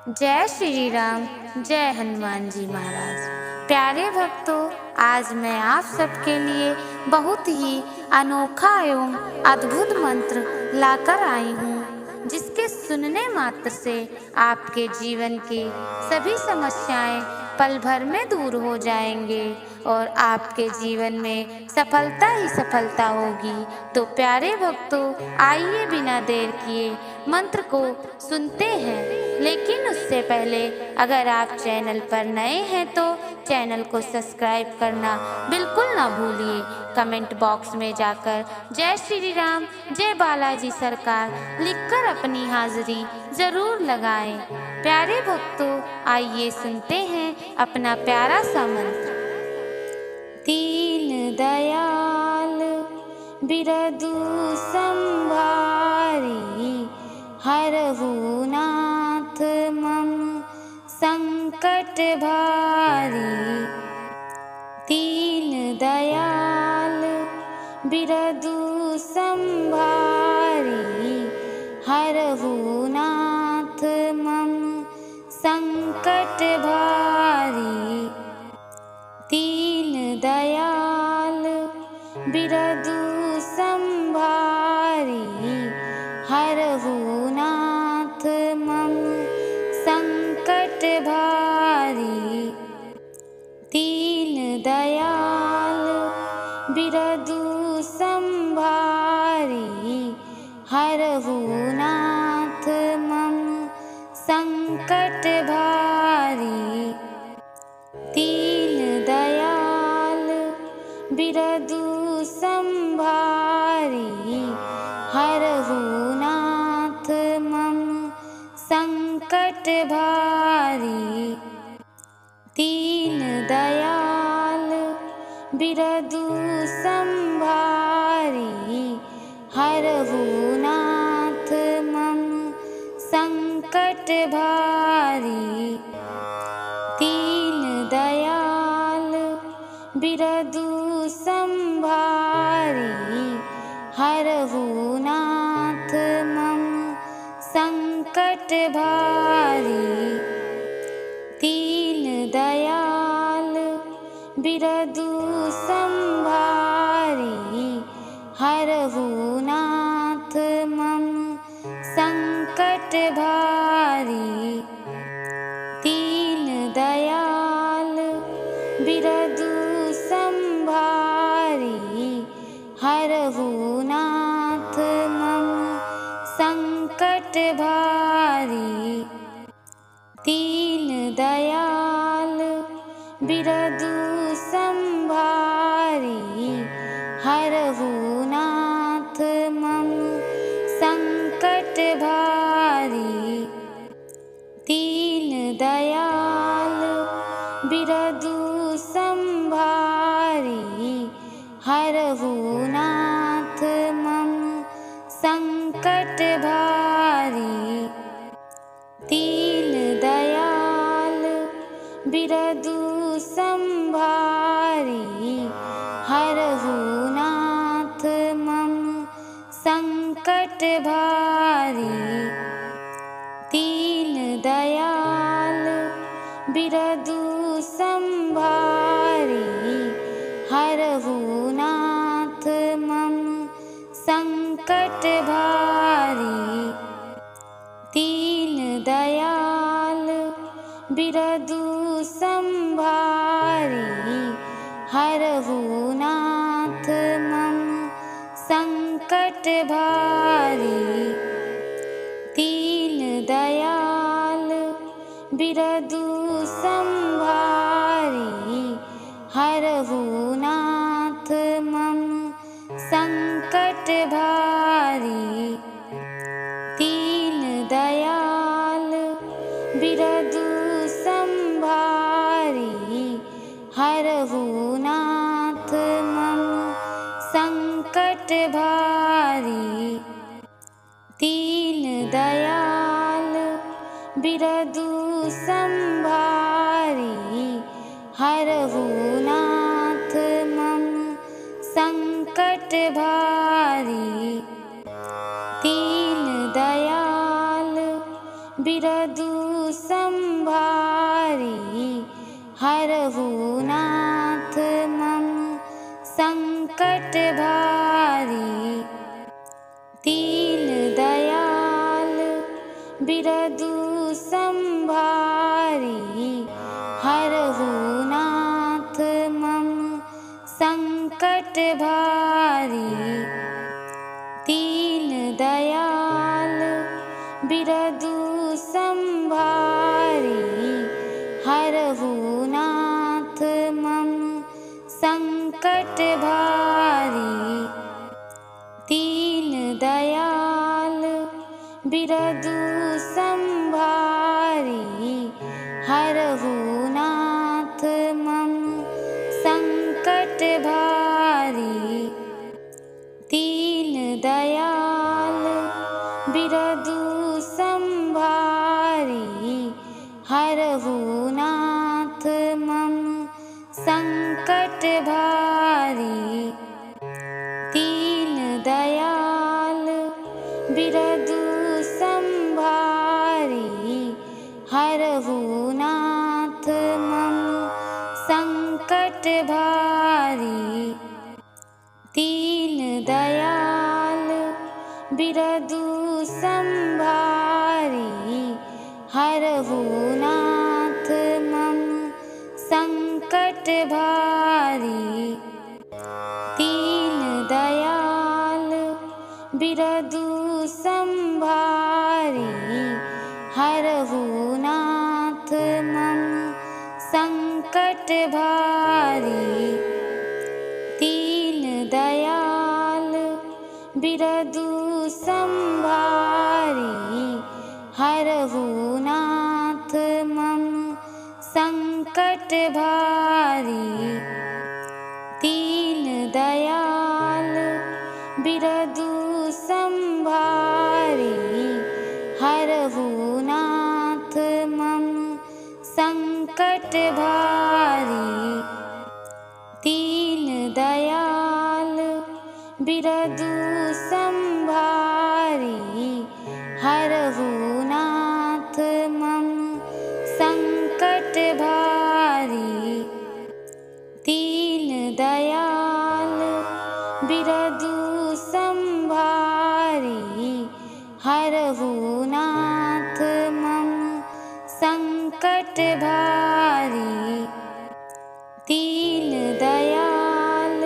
जय श्री राम। जय हनुमान जी महाराज। प्यारे भक्तों, आज मैं आप सबके लिए बहुत ही अनोखा एवं अद्भुत मंत्र लाकर आई हूँ, जिसके सुनने मात्र से आपके जीवन की सभी समस्याएं पल भर में दूर हो जाएंगे और आपके जीवन में सफलता ही सफलता होगी। तो प्यारे भक्तों, आइए बिना देर किए मंत्र को सुनते हैं। लेकिन उससे पहले अगर आप चैनल पर नए हैं तो चैनल को सब्सक्राइब करना बिल्कुल ना भूलिए। कमेंट बॉक्स में जाकर जय श्री राम, जय बालाजी सरकार लिखकर अपनी हाजिरी जरूर लगाएं। प्यारे भक्तों, आइए सुनते हैं अपना प्यारा सा मंत्र। दीन दयाल बिरदु संभारी, हरहु नाथ मम संकट भारी। दीन दयाल बिरदु संभारी, हरहु नाथ मम संकट भारी। दीन दयाल बिरदु संभारी, हरहु नाथ मम संकट भारी। दीन दयाल बिरदु संभारी, हरहु नाथ मम संकट भारी। दीन दयाल बिरदु संभारी, हरहु नाथ मम संकट भारी। दीन दयाल बिरदु संभारी, हरहु नाथ मम संकट भारी। दीन दयाल बिरदु संभारी, हरहु नाथ मम संकट भारी। दीन दयाल बिरदु संभारी, हरहु नाथ मम संकट भारी। दीन दयाल बिरदु संभारी, हरहु नाथ मम संकट भारी। दीन दयाल बिरदु संभारी, हरहु नाथ मम संकट भारी। दीन दयाल बिरदु संभारी, हरहु नाथ मम संकट भारी। दीन दयाल बिरदु संभारी, हरहु नाथ मम संकट भारी। दीन दयाल बिरदु संभारी, हरहु नाथ मम संकट भारी। दीन दयाल बिरदु संभारी, हरहु नाथ मम संकट भारी। दीन दयाल बिरदु संभारी, हरहु नाथ मम संकट भारी। दीन दयाल बिरदु संभारी, हरहु नाथ मम संकट भारी। दीन दयाल बिरदु संभारी, हरहु नाथ मम संकट भारी। दीन दयाल बिरदु संभारी हरहु नाथ मम संकट भारी। दीन दयाल बिरदु संभारी हरहु नाथ मम संकट भारी। दीन दयाल बिरदु संभारी हरहु नाथ मम संकट भारी। दीन दयाल बिरदु संभारी हरहु नाथ मम संकट भारी। दीन दयाल बिरदु संभारी हरहु नाथ मम संकट भारी। दीन दयाल बिरदु संभारी हरहु नाथ मम संकट भारी। दीन दयाल बिरदु संभारी हरहु नाथ मम संकट भारी। दीन दयाल बिरदु संभारी हरहु नाथ मम संकट भारी। दीन दयाल बिरदु संभारी हरहु नाथ मम संकट भारी। दीन दयाल बिरदु संभारी हरहु नाथ मम संकट भारी। दीन दयाल बिरदु संभारी हरहु नाथ मम संकट भारी। दीन दयाल बिरदु संभारी हरहु नाथ मम संकट भारी। दीन दयाल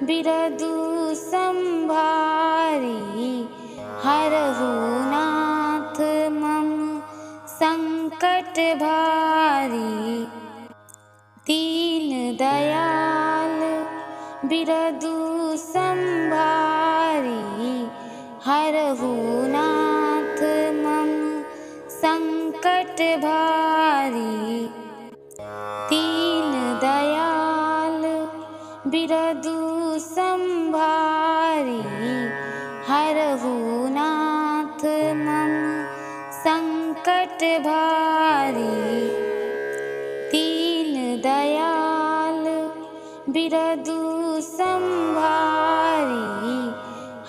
बिरदु संभारी हरहु नाथ मम संकट भारी। दीन दयाल बिरदु संभारी हरहु नाथ मम संकट भारी। दीन दयाल बिरदु संभारी हरहु नाथ मम संकट भारी। दीन दयाल बिरदु संभारी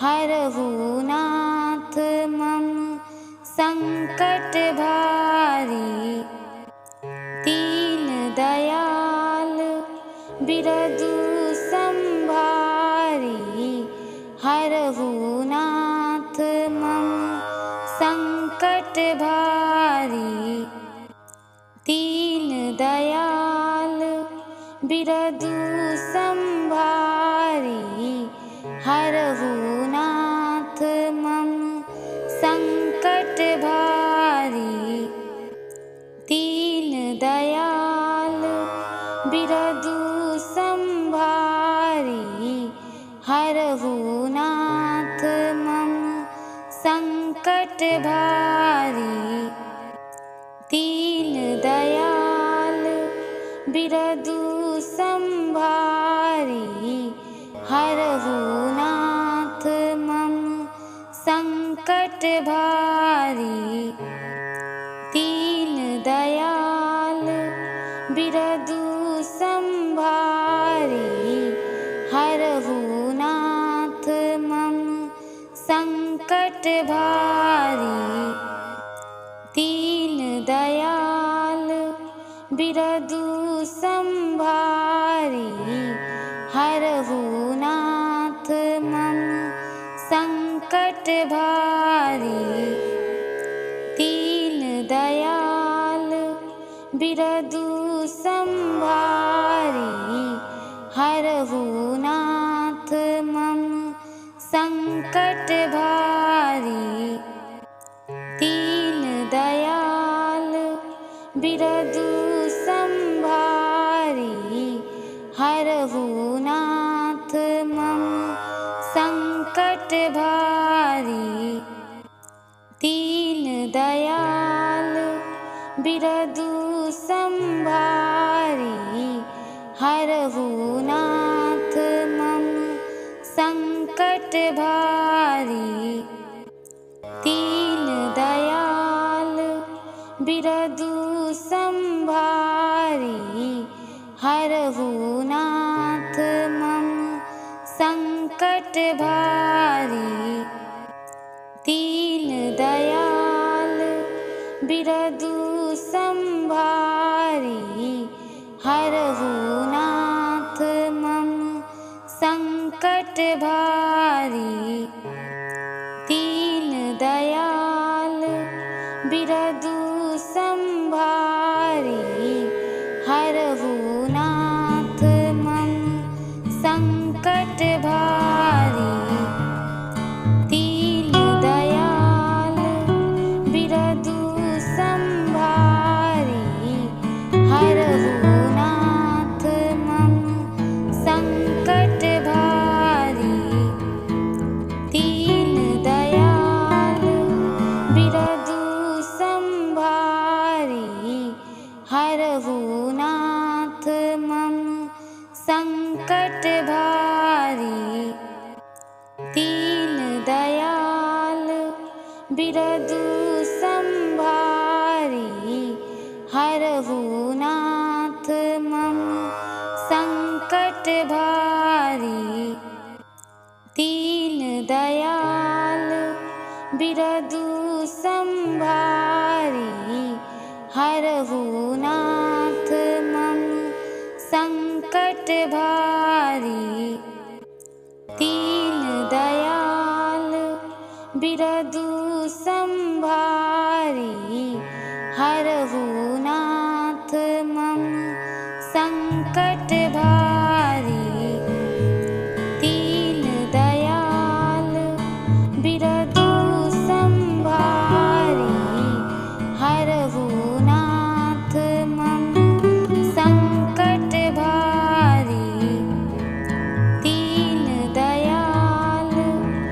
हरहु नाथ मम संकट भारी। दीन दयाल बिरदु संभारी हरहु नाथ मम संकट भारी। दीन दयाल बिरदु संभारी हरहु नाथ मम संकट भारी। दीन दयाल बिरदु संभारी हरहु नाथ मम संकट भारी। दीन दयाल बिरदु संभारी हरहु नाथ मम संकट भारी। दीन दयाल बिरदु संभारी हरहु नाथ मम संकट भारी। दीन दयाल बिरदु संभारी हरहु नाथ मम संकट भारी। दीन दयाल बिरदु संभारी हरहु नाथ मम संकट भारी। दीन दयाल बिरदु संभारी हरहु नाथ मम संकट भारी। दीन दयाल बिरदु संभारी हरहु नाथ मम संकट भारी। दीन दयाल बिरदु संभारी हरहु नाथ मम संकट भारी। दीन दयाल बिरदु संभारी हरहु नाथ मम संकट भारी। दीन दयाल बिरदु संभारी हरहु नाथ मम संकट भारी। दीन दयाल बिरदु संभारी हरहु नाथ मम संकट भारी। दीन दयाल बिरदु संभारी हरहु नाथ मम संकट भारी। दीन दयाल बिरदु संभारी हरहु नाथ मम संकट भारी। दीन दयाल बिरदु संभारी हरहु नाथ मम संकट भारी। दीन दयाल बिरदु संभारी हरहु नाथ मम संकट भारी। दीन दयाल बिरदु संभारी हरहु नाथ मम संकट भारी। दीन दयाल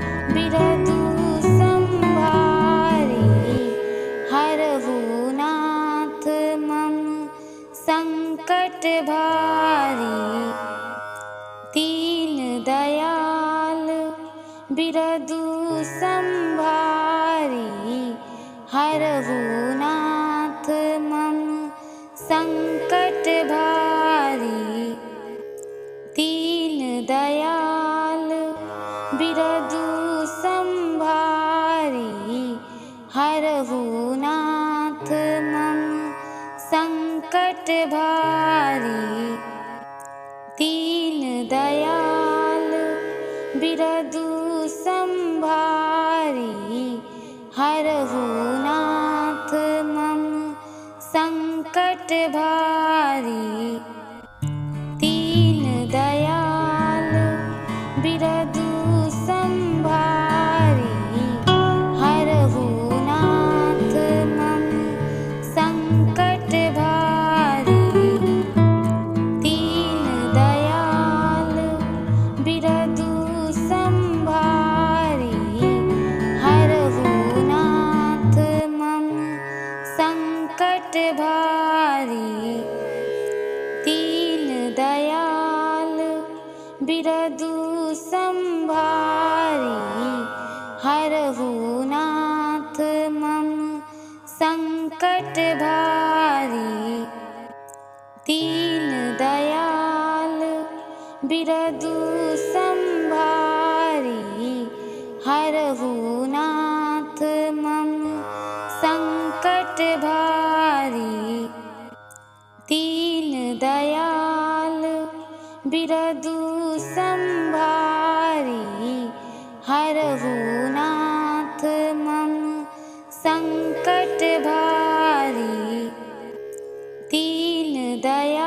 बिरदु संभारी हरहु नाथ मम संकट भारी। दीन दयाल बिरदु संभारी हरहु नाथ मम संकट भारी। दीन दयाल बिरदु संभारी हरहु नाथ मम संकट भारी। दीन दयाल बिरदु संभारी हरहु नाथ मम संकट भारी। दीन दयाल बिरदु संभारी हरहु नाथ मम संकट भारी। दीन दयाल बिरदु संभारी हरहु नाथ मम संकट भारी। दीन दयाल बिरदु संभारी हरहु नाथ मम संकट भारी। दीन दयाल बिरदु संभारी हरहु नाथ मम संकट भारी। बिरदु संभारी हरहु नाथ मम संकट भारी। दीन दया